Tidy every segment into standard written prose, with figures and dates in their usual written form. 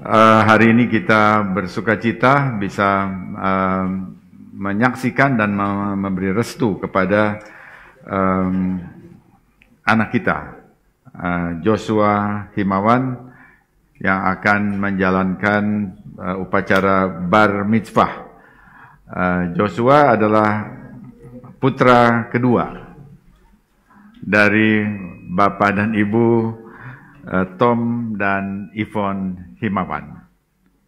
Hari ini kita bersukacita bisa menyaksikan dan memberi restu kepada anak kita, Joshua Himawan, yang akan menjalankan upacara bar mitzvah. Joshua adalah putra kedua dari Bapak dan Ibu Tom dan Yvonne Himawan.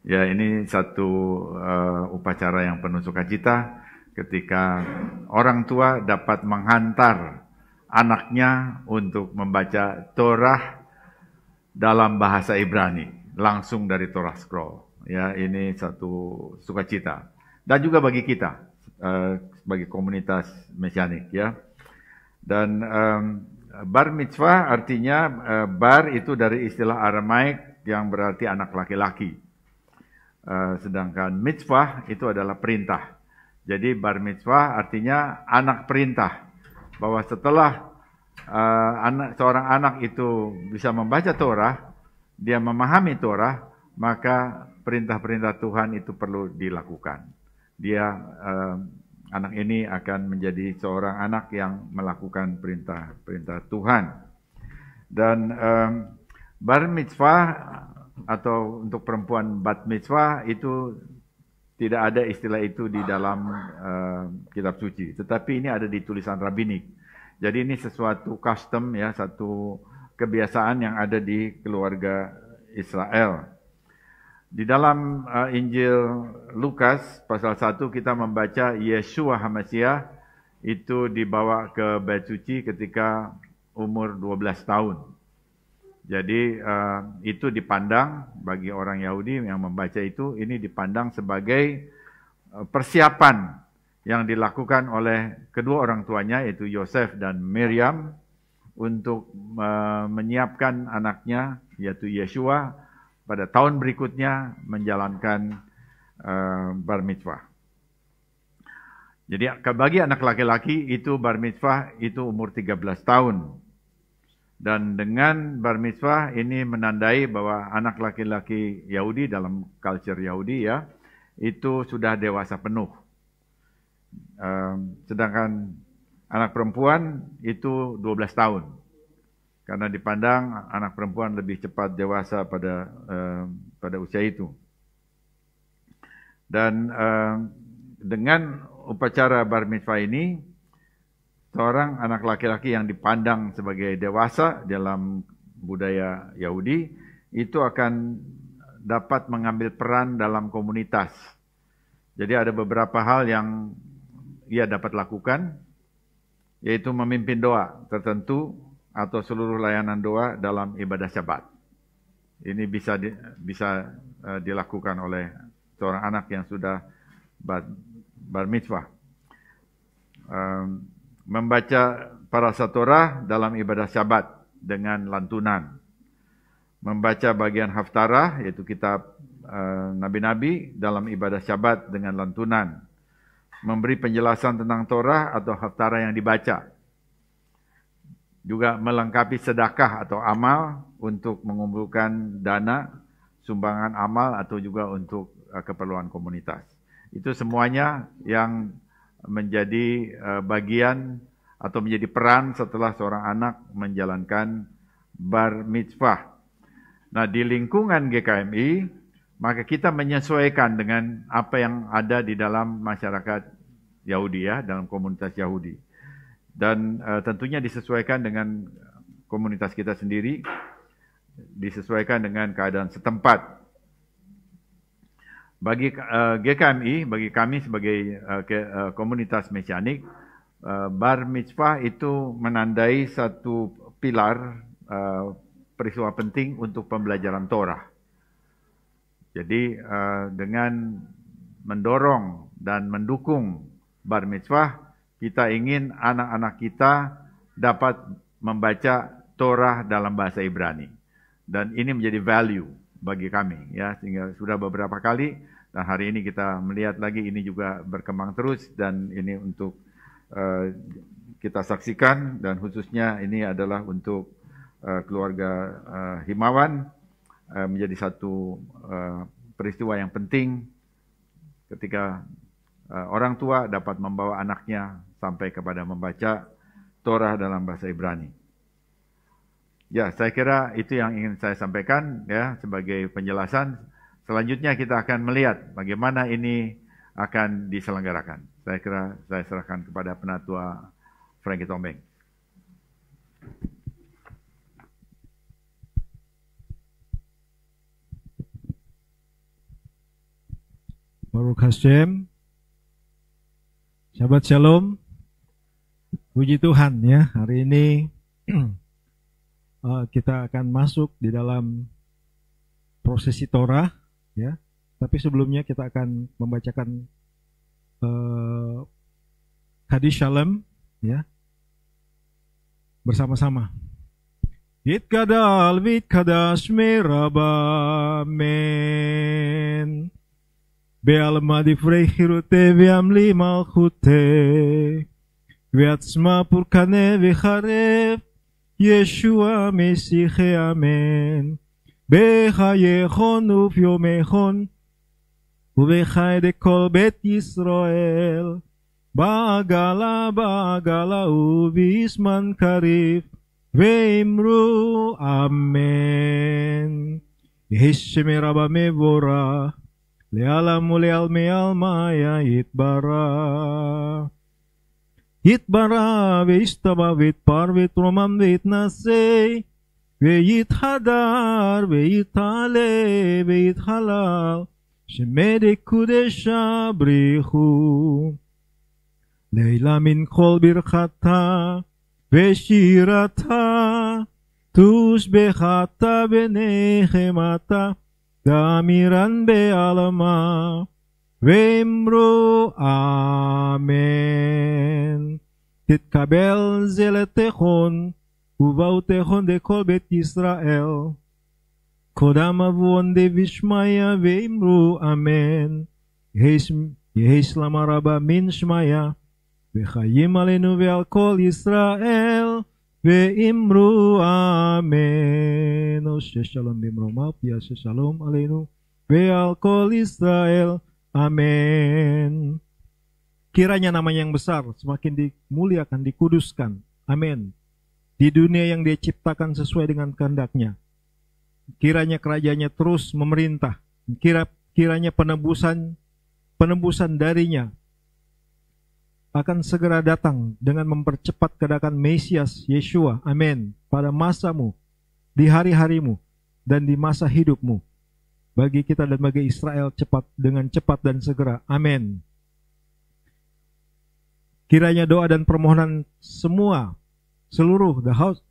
Ya, ini satu upacara yang penuh sukacita ketika orang tua dapat menghantar anaknya untuk membaca Torah dalam bahasa Ibrani, langsung dari Torah Scroll. Ya, ini satu sukacita. Dan juga bagi kita, sebagai komunitas mesianik, ya. Dan bar mitzvah artinya, bar itu dari istilah Aramaik yang berarti anak laki-laki. Sedangkan mitzvah itu adalah perintah. Jadi bar mitzvah artinya anak perintah. Bahwa setelah seorang anak itu bisa membaca Torah, dia memahami Torah, maka perintah-perintah Tuhan itu perlu dilakukan. Anak ini akan menjadi seorang anak yang melakukan perintah-perintah Tuhan. Dan bar mitzvah atau untuk perempuan bat mitzvah itu tidak ada istilah itu di dalam kitab suci. Tetapi ini ada di tulisan rabbinik. Jadi ini sesuatu custom, ya, satu kebiasaan yang ada di keluarga Israel. Di dalam Injil Lukas pasal 1 kita membaca Yeshua HaMasiah itu dibawa ke Bait Suci ketika umur 12 tahun. Jadi itu dipandang bagi orang Yahudi yang membaca itu, ini dipandang sebagai persiapan yang dilakukan oleh kedua orang tuanya, yaitu Yosef dan Miriam, untuk menyiapkan anaknya, yaitu Yeshua, pada tahun berikutnya menjalankan bar mitzvah. Jadi bagi anak laki-laki itu bar mitzvah itu umur 13 tahun. Dan dengan bar mitzvah ini menandai bahwa anak laki-laki Yahudi dalam culture Yahudi, ya, itu sudah dewasa penuh. Sedangkan anak perempuan itu 12 tahun. Karena dipandang anak perempuan lebih cepat dewasa pada usia itu. Dan dengan upacara bar mitzvah ini, seorang anak laki-laki yang dipandang sebagai dewasa dalam budaya Yahudi itu akan dapat mengambil peran dalam komunitas. Jadi ada beberapa hal yang ia dapat lakukan, yaitu memimpin doa tertentu atau seluruh layanan doa dalam ibadah Syabat. Ini bisa dilakukan oleh seorang anak yang sudah bar mitzvah. Membaca parashat Torah dalam ibadah Syabat dengan lantunan. Membaca bagian Haftarah, yaitu kitab nabi-nabi, dalam ibadah Syabat dengan lantunan. Memberi penjelasan tentang Torah atau Haftarah yang dibaca. Juga melengkapi sedekah atau amal untuk mengumpulkan dana, sumbangan amal, atau juga untuk keperluan komunitas. Itu semuanya yang menjadi bagian atau menjadi peran setelah seorang anak menjalankan bar mitzvah. Nah, di lingkungan GKMI, maka kita menyesuaikan dengan apa yang ada di dalam masyarakat Yahudi, ya, dalam komunitas Yahudi. Dan tentunya disesuaikan dengan komunitas kita sendiri, disesuaikan dengan keadaan setempat. Bagi GKMI, bagi kami sebagai komunitas mesianik, bar mitzvah itu menandai satu pilar peristiwa penting untuk pembelajaran Torah. Jadi dengan mendorong dan mendukung bar mitzvah, kita ingin anak-anak kita dapat membaca Torah dalam bahasa Ibrani. Dan ini menjadi value bagi kami, ya, sehingga sudah beberapa kali, dan hari ini kita melihat lagi ini juga berkembang terus, dan ini untuk kita saksikan, dan khususnya ini adalah untuk keluarga Himawan, menjadi satu peristiwa yang penting ketika orang tua dapat membawa anaknya sampai kepada membaca Torah dalam bahasa Ibrani. Ya, saya kira itu yang ingin saya sampaikan ya sebagai penjelasan. Selanjutnya kita akan melihat bagaimana ini akan diselenggarakan. Saya kira saya serahkan kepada Penatua Frankie Tombeng. Baruch Hashem. Shabbat Shalom. Puji Tuhan ya, hari ini kita akan masuk di dalam prosesi Torah ya. Tapi sebelumnya kita akan membacakan Kaddish Shalom ya. Bersama-sama. Yitkadal vitkadash meraba men. Be'alma divrei chirute ve'amli malchute ve'atzma purkane ve'charev Yeshua Mesiche Amen Bechayechon ufyomechon Ubechai de kol bet Yisrael Ba'agala ba'agala ubisman karif Ve'imru Amen Yehi Rabba mevorah Le'alam ule'al me'al maya yitbara Yitbara ve'istaba ve'itpar ve'tromam ve'itnasei Ve'yithadar ve'yithale ve'yithalal Shemede kudesha brichu Leila min kol birchata ve'shirata Tush bechata ve'nechemata Damiran be'alama Ve'imru Amen Titkabel zeletechon Uvautechon de kol bet Yisrael Kodam avon de vishmaya Ve'imru Amen Yehi shlama rabba min shmaya Ve'chayim alenu ve'al kol Yisrael Ve'imru Amen. Oshe shalom bimromav, yashe shalom aleinu, ve'al kol Israel. Amen. Kiranya namanya yang besar semakin dimuliakan, dikuduskan. Amin. Di dunia yang dia ciptakan sesuai dengan kehendaknya. Kiranya kerajaannya terus memerintah. Kiranya penebusan darinya akan segera datang dengan mempercepat kedatangan Mesias Yeshua, amin, pada masamu, di hari-harimu, dan di masa hidupmu, bagi kita dan bagi Israel dengan cepat dan segera, amin. Kiranya doa dan permohonan seluruh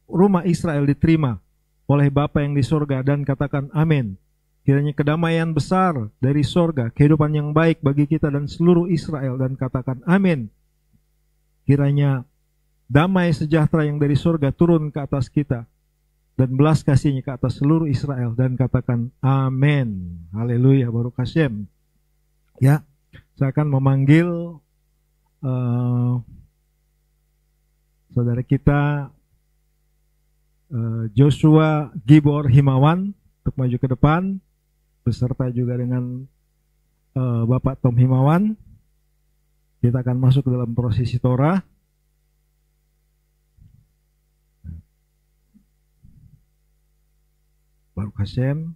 rumah Israel diterima oleh Bapa yang di sorga dan katakan amin. Kiranya kedamaian besar dari sorga, kehidupan yang baik bagi kita dan seluruh Israel dan katakan amin. Kiranya damai sejahtera yang dari surga turun ke atas kita dan belas kasihnya ke atas seluruh Israel dan katakan amin. Haleluya, Baruch Hashem. Ya, saya akan memanggil saudara kita Joshua Gibor Himawan untuk maju ke depan beserta juga dengan Bapak Tom Himawan. Kita akan masuk ke dalam prosesi Torah. Baruch Hashem.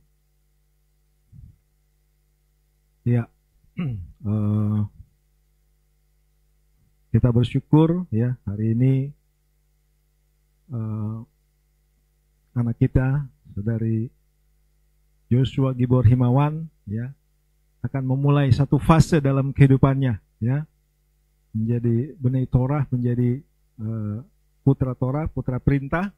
Ya, kita bersyukur ya hari ini anak kita, saudari Joshua Gibor Himawan, ya akan memulai satu fase dalam kehidupannya, ya. Menjadi benih Torah, menjadi putra Torah, putra perintah,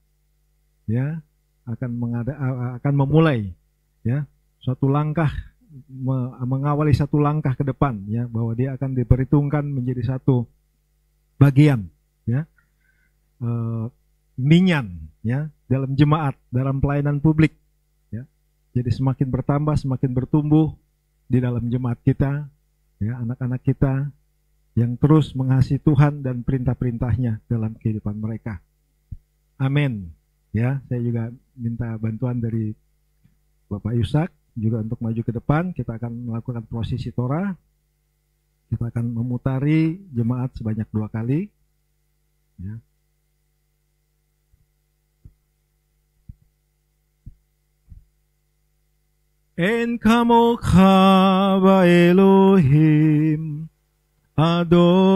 ya, akan memulai, ya, suatu langkah, mengawali satu langkah ke depan, ya, bahwa dia akan diperhitungkan menjadi satu bagian, ya, minyan, ya, dalam jemaat, dalam pelayanan publik, ya. Jadi semakin bertambah, semakin bertumbuh di dalam jemaat kita, ya, anak-anak kita yang terus mengasihi Tuhan dan perintah-perintahnya dalam kehidupan mereka. Amin. Ya, saya juga minta bantuan dari Bapak Yusak juga untuk maju ke depan. Kita akan melakukan prosesi Torah. Kita akan memutari jemaat sebanyak 2 kali. Ya. En kamocha Elohim Adonai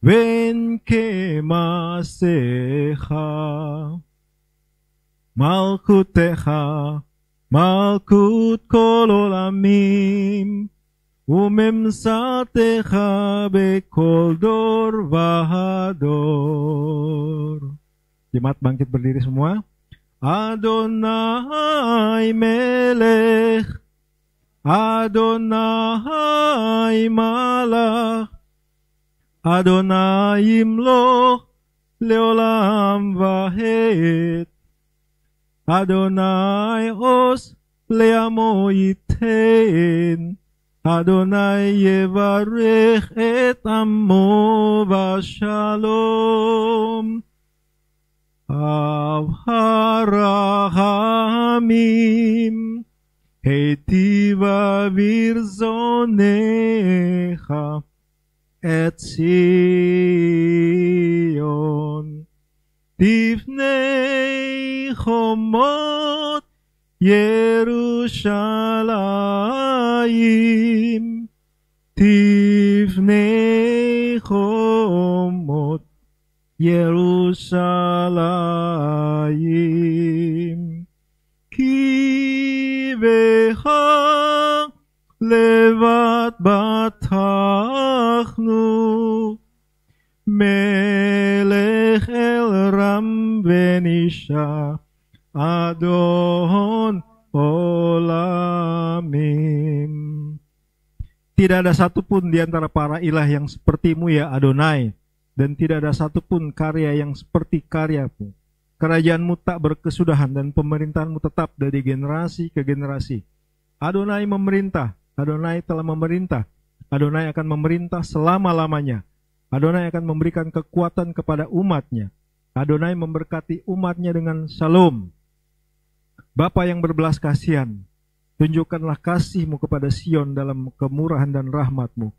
ven kemasecha Malkutecha Malkut kol olamim Umemsatecha bekol dor vahador. Jemaat bangkit berdiri semua. Adonai melech Adonai malach Adonai imloch leolam vahet Adonai os leamo yiten Adonai yevarech et amo vashalom Avharahamim Hetiva virzonecha Et Sion Tifnei chomot Yerushalayim Tifnei chomot Yerushalayim Ki vecha levat batachnu Melech el ram venisha Adon olamim. Tidak ada satupun di antara para ilah yang sepertimu ya Adonai, dan tidak ada satupun karya yang seperti karyamu. Kerajaanmu tak berkesudahan dan pemerintahanmu tetap dari generasi ke generasi. Adonai memerintah, Adonai telah memerintah, Adonai akan memerintah selama-lamanya. Adonai akan memberikan kekuatan kepada umatnya. Adonai memberkati umatnya dengan shalom. Bapa yang berbelas kasihan, tunjukkanlah kasih-Mu kepada Sion dalam kemurahan dan rahmat-Mu.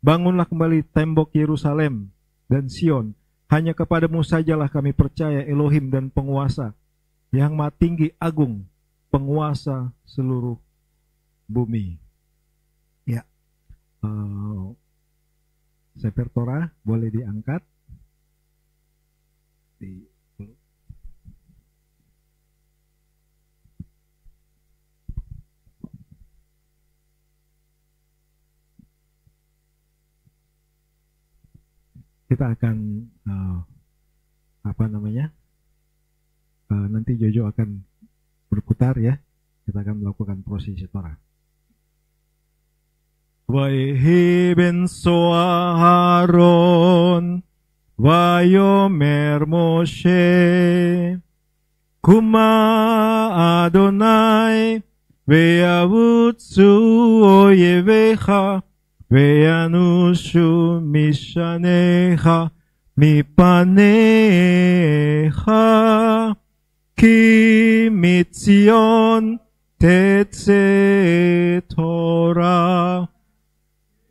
Bangunlah kembali tembok Yerusalem dan Sion. Hanya kepadamu sajalah kami percaya, Elohim dan penguasa, yang maha tinggi agung, penguasa seluruh bumi. Ya, Sefer Torah boleh diangkat. Kita akan nanti Jojo akan berputar ya. Kita akan melakukan prosesi Torah. Vayhi ben Aharon vayomer Moshe Kuma Adonai ve'avutzu oyevecha ve'anushu mishanecha mipanecha ki mitzion tetze Torah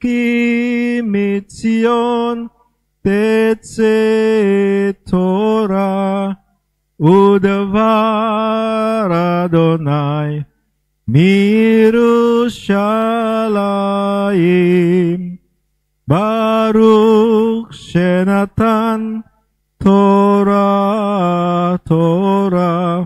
ki mitzion tetze Torah udavar Adonai mirushalayim Baruch shenatan Torah Torah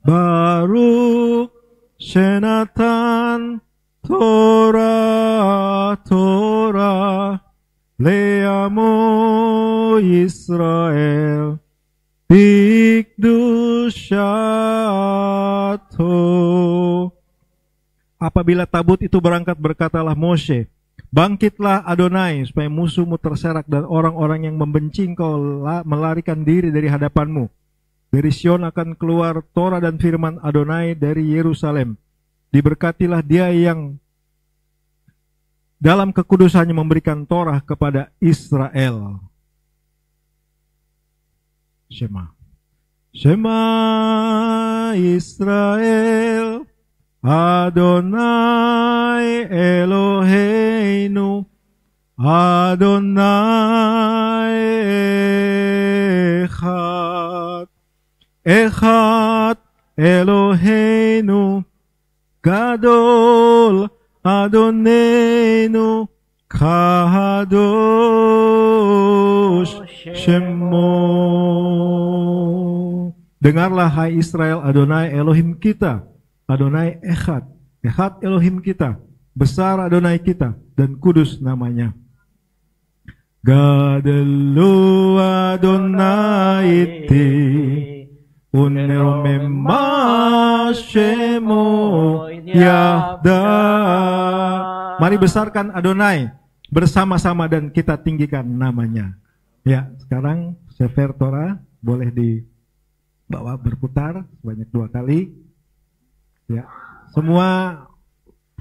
Baruch shenatan Torah Torah le'amo Yisrael bikdushato. Apabila tabut itu berangkat, berkatalah Moshe, bangkitlah Adonai supaya musuhmu terserak dan orang-orang yang membenci engkau melarikan diri dari hadapanmu. Dari Sion akan keluar Torah dan firman Adonai dari Yerusalem. Diberkatilah dia yang dalam kekudusannya memberikan Torah kepada Israel. Shema. Shema Israel, Adonai Eloheinu, Adonai Echad. Echad Eloheinu, Gadol Adonenu, Kadosh Shemo. Dengarlah hai Israel, Adonai Elohim kita, Adonai Echad, Echad Elohim kita, besar Adonai kita, dan kudus namanya. Gadelu Adonai iti, uneromema shemo yahda. Mari besarkan Adonai bersama-sama dan kita tinggikan namanya. Ya, sekarang Sefer Torah boleh dibawa berputar sebanyak 2 kali. Ya, semua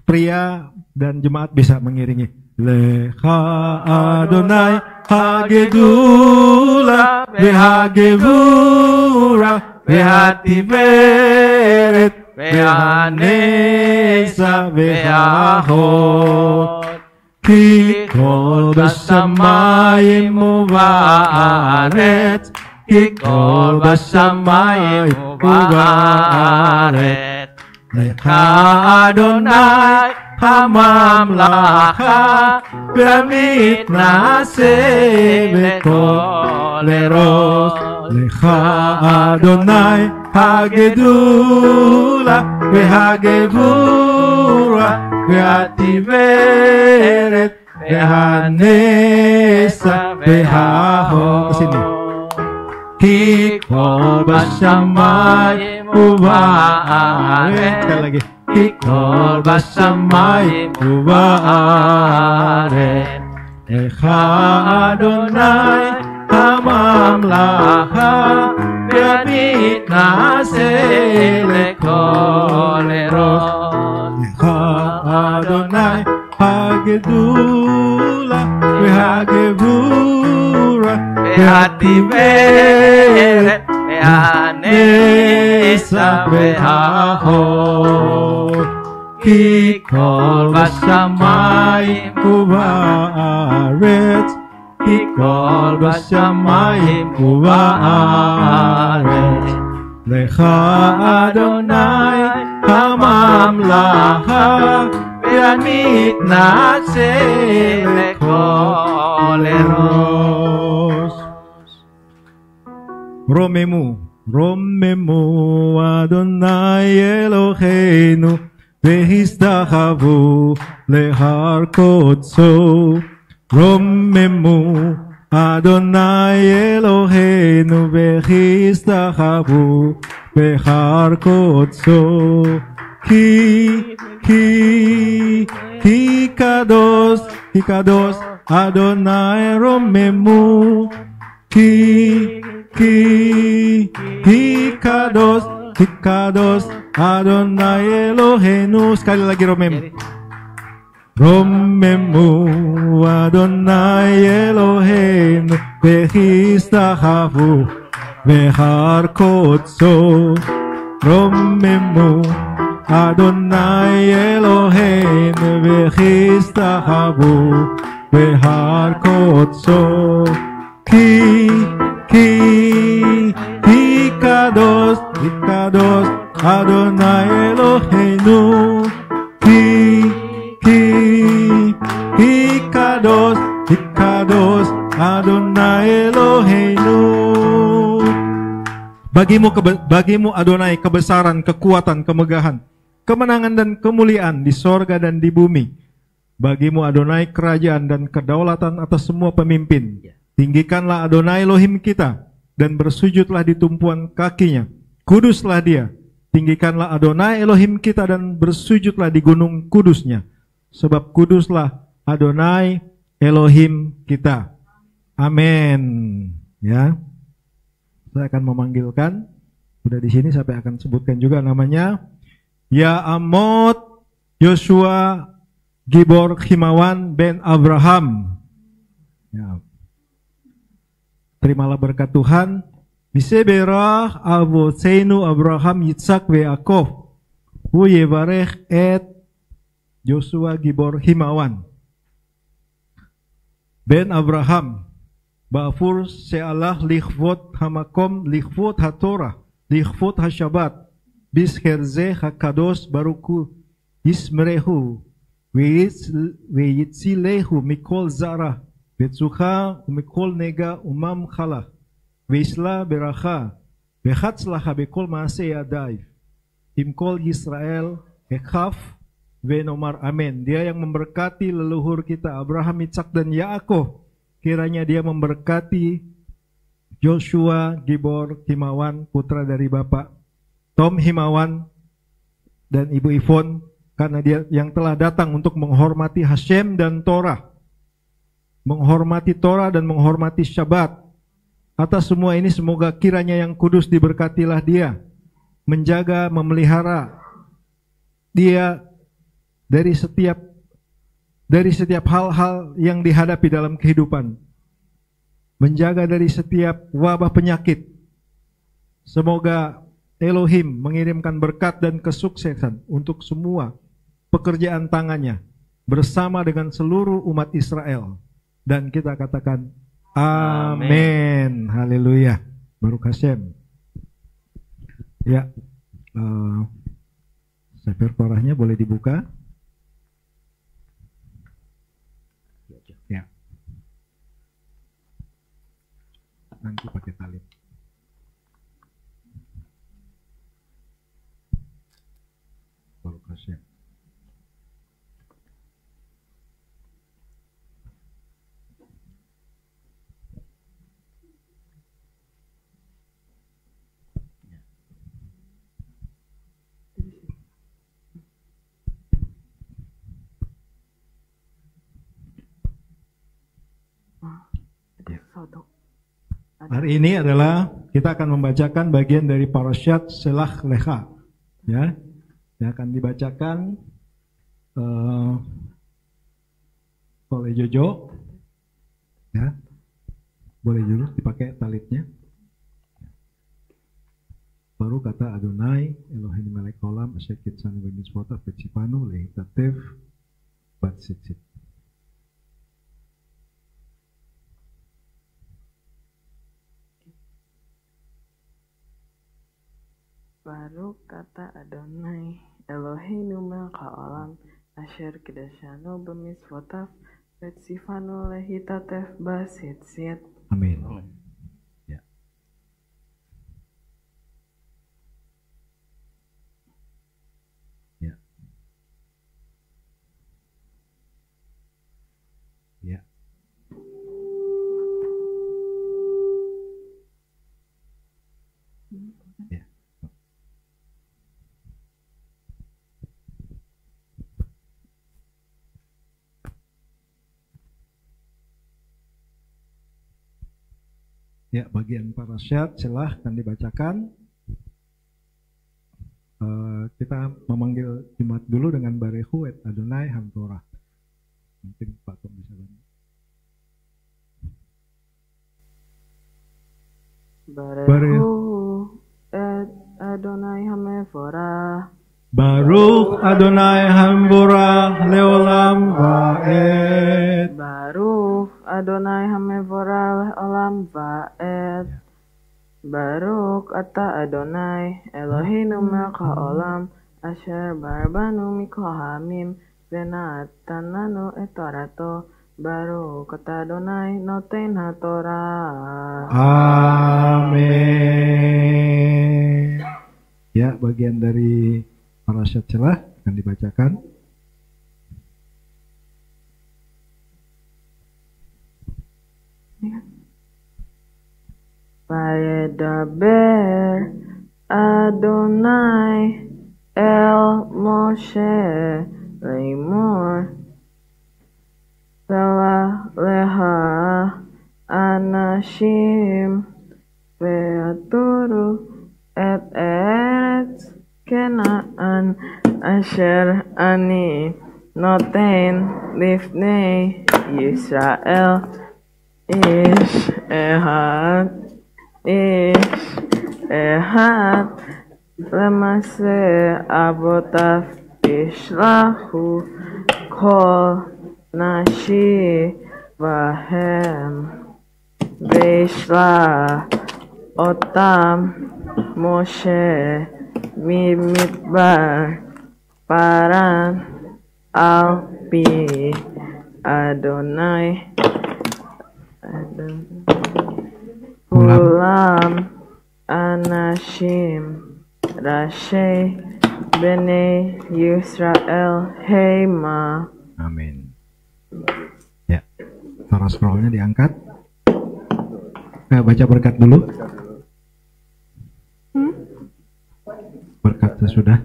pria dan jemaat bisa mengiringi. Lecha Adonai hagedula vehagevura vehativeret vehanesa vehahot ki kol bashamayim uvaret ki kol bashamayim uvaret Lecha Adonai hamamlacha ve'mitnase v'kol eros. Lecha Adonai hagedula ve'hagevura ve'ativeret ve'hanesa ve'hahot. Kesini. Ki kol bashamayim uvaret. Sekali lagi. Ki kol bashamayim uvaret. Lecha Adonai hamamlacha ve'mitnase lekol eros. Lecha Adonai hagedula ve'hagevura ve'ativeret ve'hanesa ve'hahot ki kol bashamayim uvaret ki kol bashamayim uvaret. Lecha Adonai hamamlacha ve'mitnase lekol eros. Romemu, Romemu Adonai Eloheinu vehistachavu lehar kodso. Romemu Adonai Eloheinu vehistachavu lehar kodso. Ki kados Adonai Romemu. Ki kados Adonai Eloheinu. Sekali lagi Romemu. Romemu Adonai Eloheinu vehistachavu vehar kodso. Romemu Adonai Eloheinu vehistachavu vehar kodso. Ki kados Adonai Eloheinu. Ki kados Adonai Eloheinu. Bagimu Adonai kebesaran, kekuatan, kemegahan, kemenangan dan kemuliaan di sorga dan di bumi. Bagimu Adonai kerajaan dan kedaulatan atas semua pemimpin. Tinggikanlah Adonai Elohim kita dan bersujudlah di tumpuan kakinya. Kuduslah dia. Tinggikanlah Adonai Elohim kita dan bersujudlah di gunung kudusnya. Sebab kuduslah Adonai Elohim kita. Amin. Ya. Saya akan memanggilkan, sudah di sini saya akan sebutkan juga namanya. Ya Amot Yosua Gibor Himawan ben Abraham. Ya. Terimalah berkat Tuhan Miseberach avotseinu Abraham, Yitzhak ve Yaakov. Hu yevarech et Joshua Gibor Himawan. Ben Abraham. Ba'afur se'alah lichvot hamakom, lichvot haTorah, lichvot hashabat. Bisherze hakados baruku ismrehu. Veyitzilehu mikol zara. Betzucha umikol nega umam chalach. Veisla beracha. Vechatzlacha bekol maase yadayv. Imkol Yisrael ekhaf venomar amen. Dia yang memberkati leluhur kita Abraham, Ishak dan Yaakov. Kiranya dia memberkati Joshua Gibor Himawan, putra dari Bapak Tom Himawan dan Ibu Ivon, karena dia yang telah datang untuk menghormati Hashem dan Torah. Menghormati Torah dan menghormati Syabat. Atas semua ini semoga kiranya yang kudus diberkatilah dia. Menjaga, memelihara dia dari setiap hal-hal yang dihadapi dalam kehidupan. Menjaga dari setiap wabah penyakit. Semoga Elohim mengirimkan berkat dan kesuksesan untuk semua pekerjaan tangannya bersama dengan seluruh umat Israel. Dan kita katakan amin. Haleluya. Baruch Hashem. Ya, Sefer Torahnya boleh dibuka. Ya. Nanti pakai tali. Baruch Hashem. Hari ini adalah kita akan membacakan bagian dari Parashat Shelach Lecha, ya, yang akan dibacakan oleh Jojo, ya, boleh dulu dipakai talitnya. Baru kata Adonai Elohim melek olam asher kitzanu b'mitzvotav v'tzivanu leitatev b'tzitzit. Baru kata Adonai Eloheinu melech haolam asher kidashanu b'mitzvotav v'tzivanu leitatev b'tzitzit. Amin. Ya. Ya. Ya. Ya. Ya, bagian Parashat Shelach akan dibacakan. Kita memanggil Jumat dulu dengan Barehu et Adonai Ham Torah. Mungkin Pak Tom bisa bantu. Barehu et Adonai Hamevorah. Baruch Adonai Hamvorah leolam va'ed. Baruch Adonai Hamevorah leolam va'ed. Baruch ata Adonai Eloheinu melech haolam asher barbanu mikol hamim v'natananu et torato. Baruch ata Adonai noten haTorah. Amin. Ya, bagian dari Parashat Shelach akan dibacakan. Vayedaber Adonai el Moshe Lemor Telah leha anashim ve'aturu et eretz Kenaan asher ani noten lifnei Yisrael ish ehad. איש אחד למעשה אבותיו ישלחו כל נשי בהם וישלח אותם משה ממדבר פרן על פי אדוני כולם אנשים ראשי בני Yisrael hema. Amin. Ya, Torah scrollnya diangkat. Baca berkat dulu. Berkat sesudah.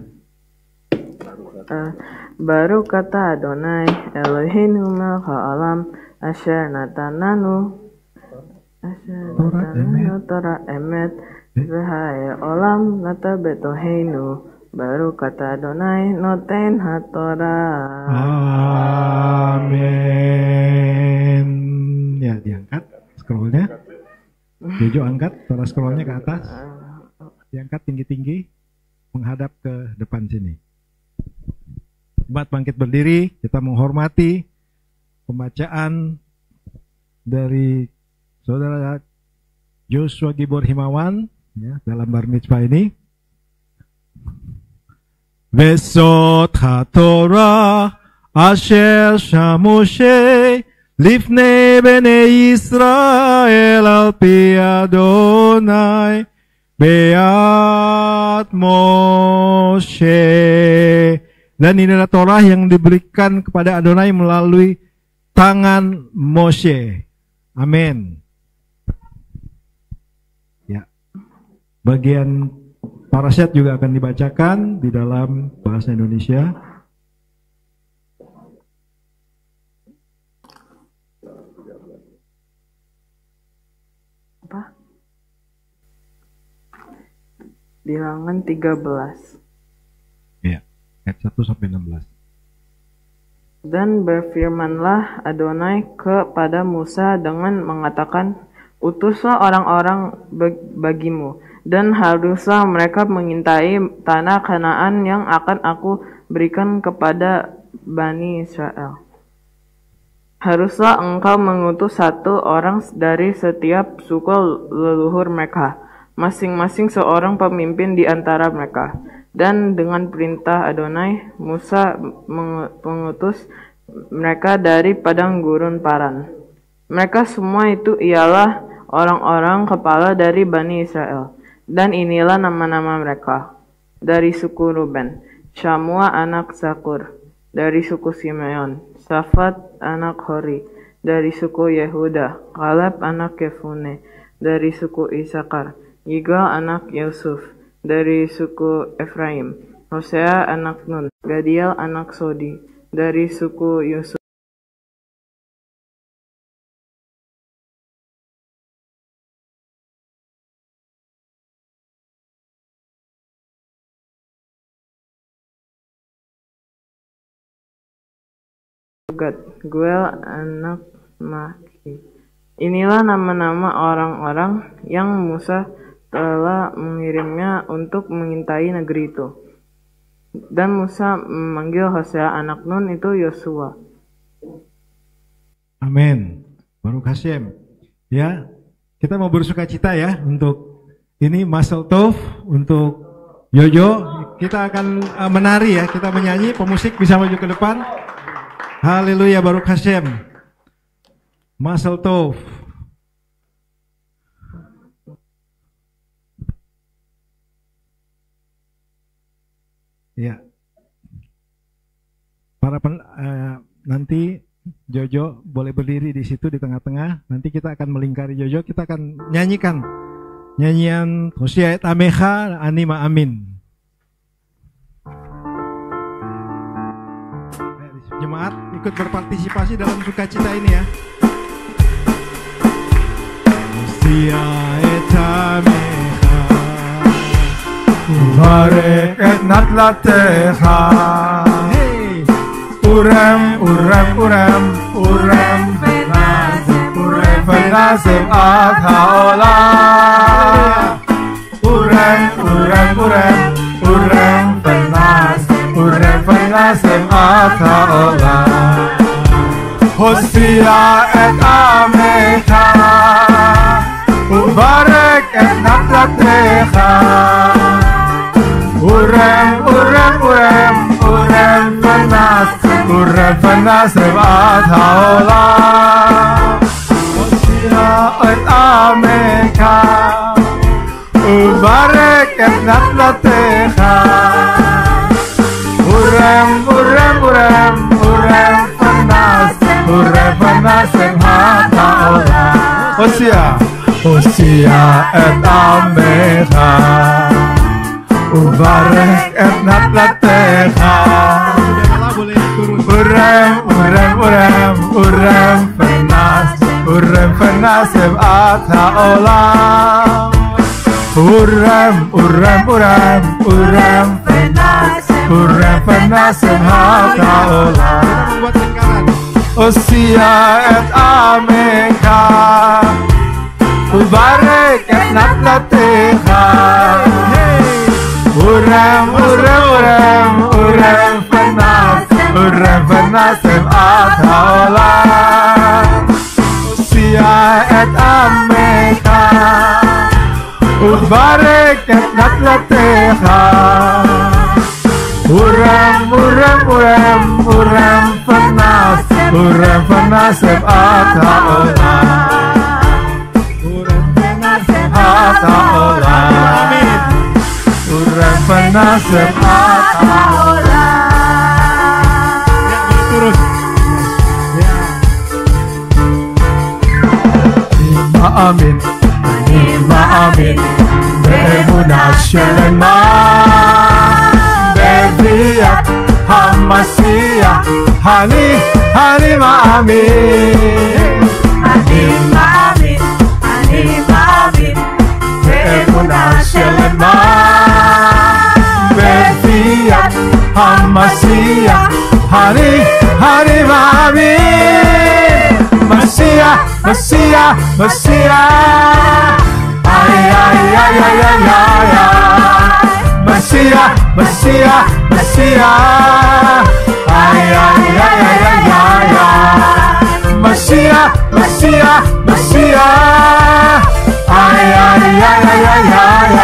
Baru kata Adonai Eloheinu melech ha'olam asher natananu Torah emet v'ha'e olam nata betoheinu. Baru kata Adonai noten ha-Torah. Amin. Ya, diangkat scrollnya. Jojo angkat Torah scrollnya ke atas. Diangkat tinggi-tinggi menghadap ke depan sini. Jemaat bangkit berdiri, kita menghormati pembacaan dari Saudara Joshua Gibor Himawan ya, dalam bar mitzvah ini. Vesot ha-Torah asher shamoshe lifnei bnei Yisrael al pi Adonai beat Moshe. Dan inilah Torah yang diberikan kepada Adonai melalui tangan Moshe. Amin. Ya. Bagian parashat juga akan dibacakan di dalam bahasa Indonesia. Apa? Bilangan 13. Ya, ayat 1-16. Dan berfirmanlah Adonai kepada Musa dengan mengatakan, utuslah orang-orang bagimu, dan haruslah mereka mengintai tanah Kanaan yang akan aku berikan kepada Bani Israel. Haruslah engkau mengutus 1 orang dari setiap suku leluhur mereka, masing-masing seorang pemimpin di antara mereka. Dan dengan perintah Adonai, Musa mengutus mereka dari padang gurun Paran. Mereka semua itu ialah orang-orang kepala dari Bani Israel. Dan inilah nama-nama mereka. Dari suku Ruben, Syamua anak Zakur. Dari suku Simeon, Safat anak Hori. Dari suku Yehuda, Kaleb anak Yefune. Dari suku Isakar, Yigal anak Yusuf. Dari suku Efraim, Hosea anak Nun. Gadiel anak Sodi. Dari suku Yusuf, Guel anak Maki. Inilah nama-nama orang-orang yang Musa telah mengirimnya untuk mengintai negeri itu. Dan Musa memanggil Hosea anak Nun itu Yosua. Amin. Baruch Hashem. Ya, kita mau bersukacita ya untuk ini Masel Tov untuk Jojo. Kita akan menari ya, kita menyanyi. Pemusik bisa maju ke depan. Haleluya, Baruch Hashem. Masel Tov. Ya, nanti Jojo boleh berdiri di situ di tengah-tengah. Nanti kita akan melingkari Jojo. Kita akan nyanyikan nyanyian Hosea et Amecha Anima Amin. Jemaat ikut berpartisipasi dalam sukacita ini ya. Hosea et Amecha Uvarek et natlatecha Urem, urem, urem, urem, urem, ונעזב עד העולם. אורם, אורם, אורם, אורם ונעזב עד העולם. הושיע את עמך וברך את נחלתך. אורם, אורם, אורם, אורם ונעזב עד העולם. הושיע את עמך וברך את נחלתך. אורם, אורם, אורם, אורם ונעזב עד העולם. הושיע את עמך וברך את נחלתך. אורם, אורם, אורם, אורם ונעזב עד העולם. אורם, אורם, אורם, אורם ונעזב עד העולם. הושיע את עמך וברך את נחלתך. אורם, אורם, אורם, אורם ונעזב עד העולם. הושיע את עמך וברך את נחלתך. אורם, אורם, אורם, אורם ונעזב עד העולם. עד העולם. אורם ונעזב עד העולם. אני מאמין באמונה שלמה בביאת המשיח. אני מאמין. אני מאמין באמונה שלמה בביאת המשיח. אני מאמין. משיח, משיח, משיח. איי איי איי איי איי איי. משיח, משיח, משיח. איי איי איי איי איי איי. משיח, משיח, משיח. איי איי איי איי איי איי.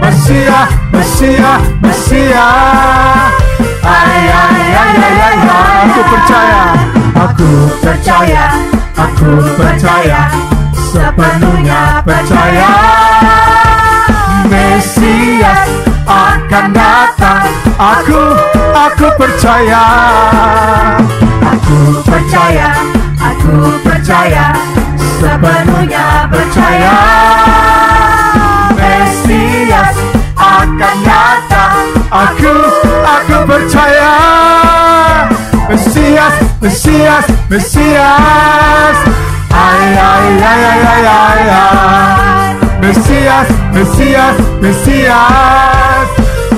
משיח, משיח, משיח. איי איי איי איי איי. Aku percaya, aku percaya, aku percaya, sepenuhnya percaya Mesias akan datang. Aku percaya, aku percaya, aku percaya, sepenuhnya percaya Mesias akan datang. Aku percaya Mesias, Mesias, Mesias. Ay ay ay ay ay ay ay. Mesias, Mesias, Mesias.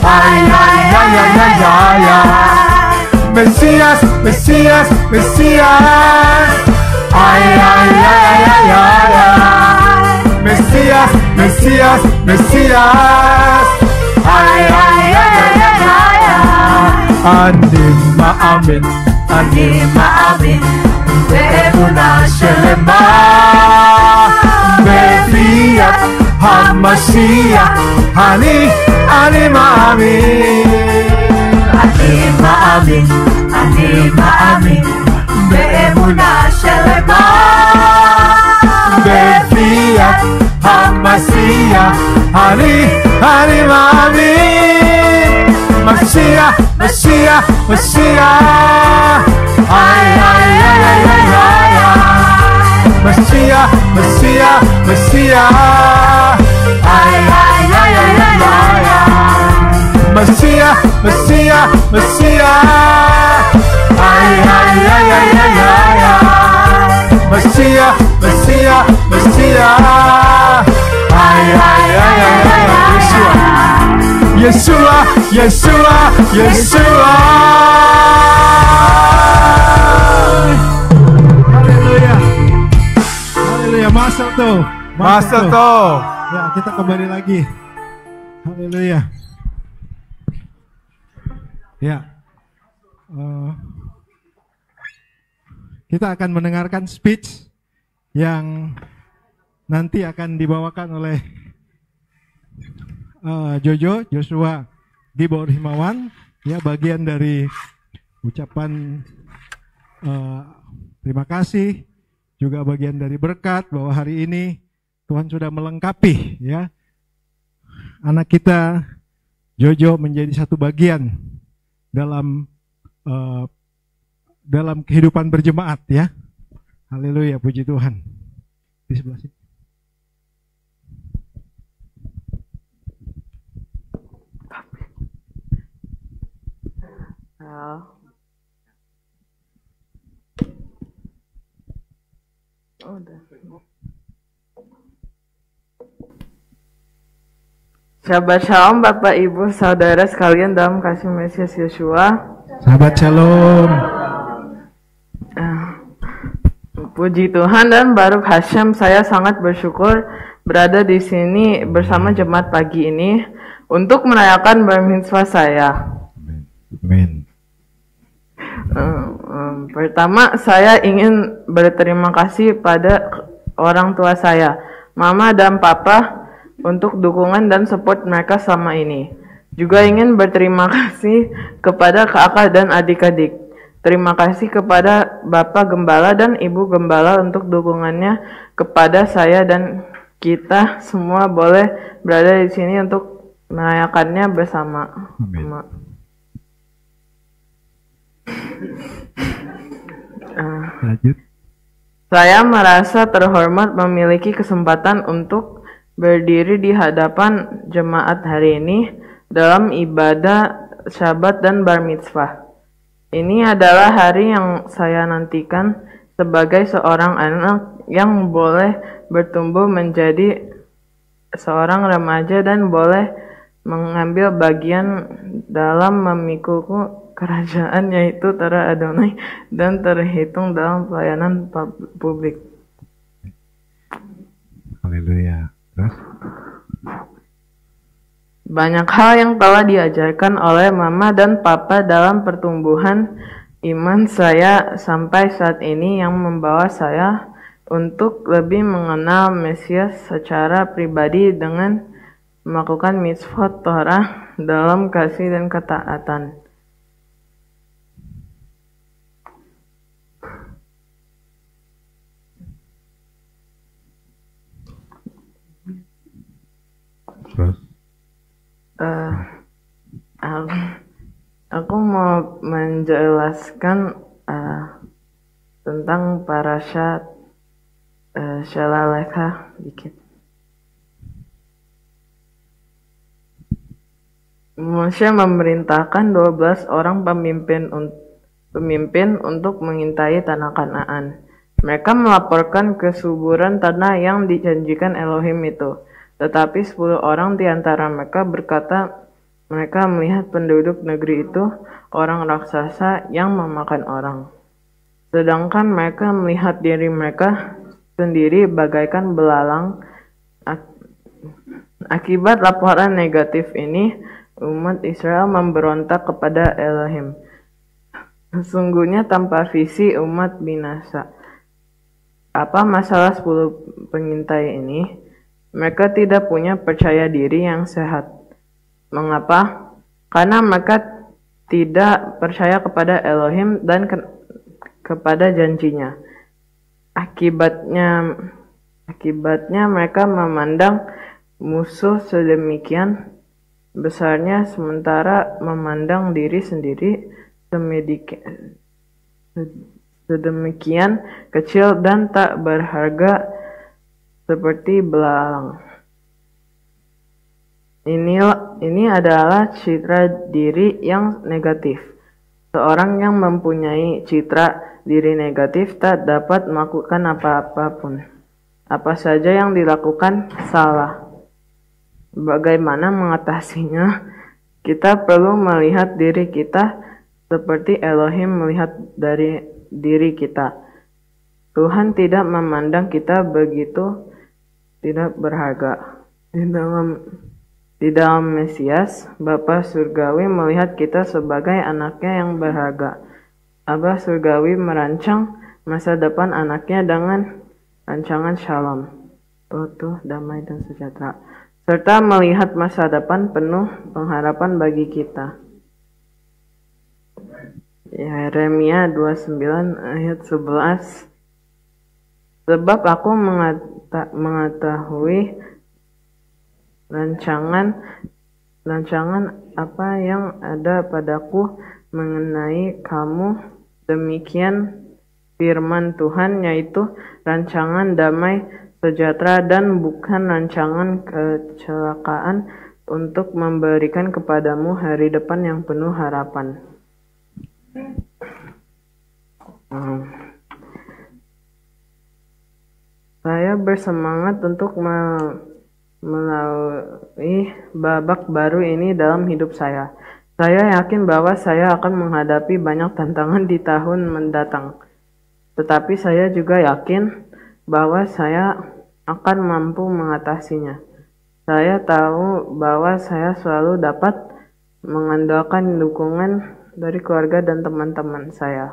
Ay ay ay ay ay ay ay. Mesias, Mesias, Mesias. Ay ay ay ay ay ay ay. Mesias, Mesias, Mesias. Ay ay ay ay ay ay ay. Ani maamin, ani maamin באמונה שלמה בביאת המשיח. אני מאמין. אני מאמין, אני מאמין באמונה שלמה בביאת המשיח. אני מאמין. משיח, משיח, משיח. Ay ay ay ay ay ay ay. Messiah, Messiah, Messiah. Ay ay ay ay ay ay ay. Messiah, Messiah, Messiah. Ay ay ay ay ay ay ay. Messiah, Messiah, Messiah. Ay ay ay ay ay ay. Yeshua, Yeshua, Yeshua. Muscle toe. Muscle toe. Ya, kita kembali lagi. Haleluya. Ya. Kita akan mendengarkan speech yang nanti akan dibawakan oleh Joshua Gibor Himawan, ya, bagian dari ucapan terima kasih, juga bagian dari berkat bahwa hari ini Tuhan sudah melengkapi, ya, anak kita Jojo menjadi satu bagian dalam kehidupan berjemaat, ya. Haleluya, puji Tuhan. Di sebelah sini. Shabbat Shalom Bapak Ibu Saudara sekalian dalam kasih Mesias Yeshua. Shabbat Shalom. Puji Tuhan dan Baruch Hashem, saya sangat bersyukur berada di sini bersama jemaat pagi ini untuk merayakan bar mitzvah saya. Amin. Pertama, saya ingin berterima kasih pada orang tua saya, Mama dan Papa, untuk dukungan dan support mereka selama ini. Juga ingin berterima kasih kepada kakak dan adik-adik. Terima kasih kepada Bapak Gembala dan Ibu Gembala untuk dukungannya kepada saya, dan kita semua boleh berada di sini untuk merayakannya bersama. Amin. Lanjut. Saya merasa terhormat memiliki kesempatan untuk berdiri di hadapan jemaat hari ini dalam ibadah Syabat dan bar mitzvah. Ini adalah hari yang saya nantikan sebagai seorang anak yang boleh bertumbuh menjadi seorang remaja dan boleh mengambil bagian dalam memikul kerajaan, yaitu Tara Adonai, dan terhitung dalam pelayanan publik. Haleluya. Terus? Banyak hal yang telah diajarkan oleh Mama dan Papa dalam pertumbuhan iman saya sampai saat ini yang membawa saya untuk lebih mengenal Mesias secara pribadi dengan melakukan mitzvot Torah dalam kasih dan ketaatan. Terus? Aku mau menjelaskan tentang parashat Shalalecha dikit. Moshe memerintahkan 12 orang pemimpin untuk mengintai tanah Kanaan. Mereka melaporkan kesuburan tanah yang dijanjikan Elohim itu. Tetapi 10 orang di antara mereka berkata mereka melihat penduduk negeri itu orang raksasa yang memakan orang. Sedangkan mereka melihat diri mereka sendiri bagaikan belalang. Akibat laporan negatif ini, umat Israel memberontak kepada Elohim. Sesungguhnya tanpa visi umat binasa. Apa masalah 10 pengintai ini? Mereka tidak punya percaya diri yang sehat. Mengapa? Karena mereka tidak percaya kepada Elohim dan kepada janjinya. Akibatnya mereka memandang musuh sedemikian besarnya, sementara memandang diri sendiri sedemikian kecil dan tak berharga seperti belalang. Ini adalah citra diri yang negatif. Seorang yang mempunyai citra diri negatif tak dapat melakukan apa-apapun. Apa saja yang dilakukan salah. Bagaimana mengatasinya? Kita perlu melihat diri kita seperti Elohim melihat dari diri kita. Tuhan tidak memandang kita begitu tidak berharga. Di dalam Mesias, Bapa Surgawi melihat kita sebagai anaknya yang berharga. Abah Surgawi merancang masa depan anaknya dengan rancangan shalom, utuh, damai, dan sejahtera, serta melihat masa depan penuh pengharapan bagi kita. Yeremia 29 ayat 11. Sebab aku mengetahui rancangan apa yang ada padaku mengenai kamu, demikian firman Tuhan, yaitu rancangan damai sejahtera dan bukan rancangan kecelakaan, untuk memberikan kepadamu hari depan yang penuh harapan. Saya bersemangat untuk melalui babak baru ini dalam hidup saya. Saya yakin bahwa saya akan menghadapi banyak tantangan di tahun mendatang. Tetapi saya juga yakin bahwa saya akan mampu mengatasinya. Saya tahu bahwa saya selalu dapat mengandalkan dukungan dari keluarga dan teman-teman saya.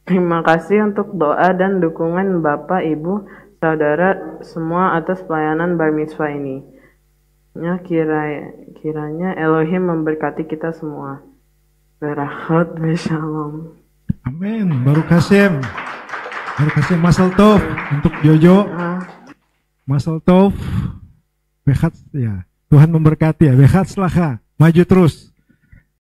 Terima kasih untuk doa dan dukungan Bapak, Ibu, Saudara semua atas pelayanan bar mitzvah ini. Ya, kiranya Elohim memberkati kita semua. Berahot beshalom. Amin. Baruch Hashem. Baruch Hashem. Masal Tov untuk Jojo. Masal Tov. Behat ya. Tuhan memberkati ya. Behat selaka. Maju terus.